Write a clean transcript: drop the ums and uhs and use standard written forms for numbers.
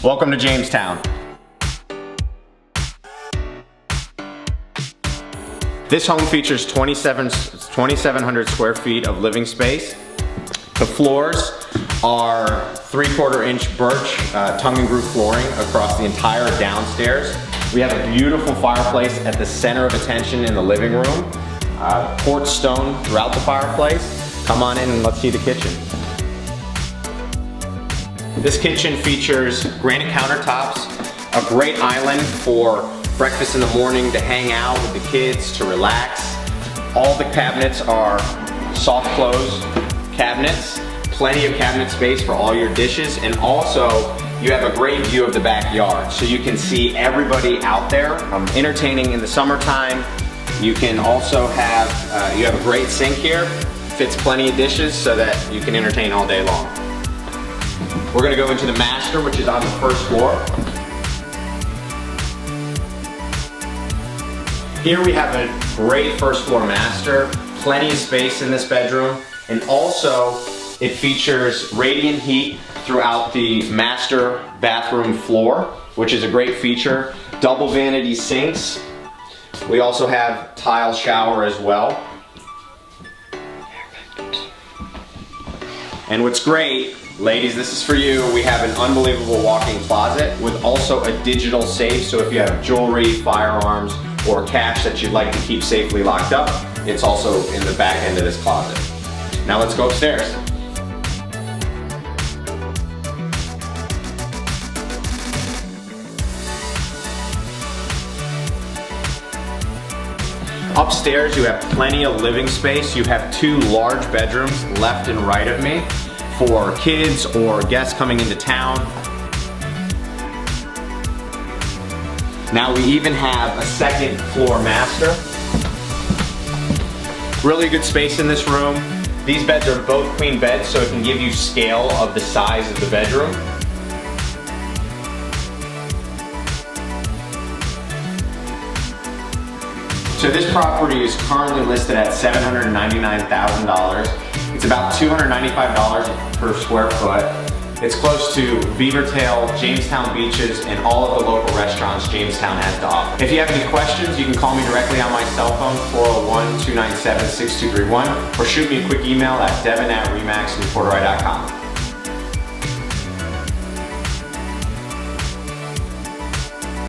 Welcome to Jamestown. This home features 2,700 square feet of living space. The floors are 3/4 inch birch tongue and groove flooring across the entire downstairs. We have a beautiful fireplace at the center of attention in the living room. Quartz stone throughout the fireplace. Come on in and let's see the kitchen. This kitchen features granite countertops, a great island for breakfast in the morning to hang out with the kids, to relax. All the cabinets are soft close cabinets, plenty of cabinet space for all your dishes, and also you have a great view of the backyard, so you can see everybody out there entertaining in the summertime. You can also have, you have a great sink here, fits plenty of dishes so that you can entertain all day long. We're gonna go into the master, which is on the first floor. Here we have a great first floor master, plenty of space in this bedroom, and also it features radiant heat throughout the master bathroom floor, which is a great feature. Double vanity sinks. We also have tile shower as well. And what's great, ladies, this is for you, we have an unbelievable walk-in closet with also a digital safe, so if you have jewelry, firearms, or cash that you'd like to keep safely locked up, it's also in the back end of this closet. Now let's go upstairs. Upstairs you have plenty of living space. You have 2 large bedrooms left and right of me for kids or guests coming into town. Now we even have a second floor master. Really good space in this room. These beds are both queen beds, so it can give you scale of the size of the bedroom. So this property is currently listed at $799,000. It's about $295 per square foot. It's close to Beavertail, Jamestown beaches, and all of the local restaurants Jamestown has to offer. If you have any questions, you can call me directly on my cell phone, 401-297-6231, or shoot me a quick email at devin@remaxandporterai.com.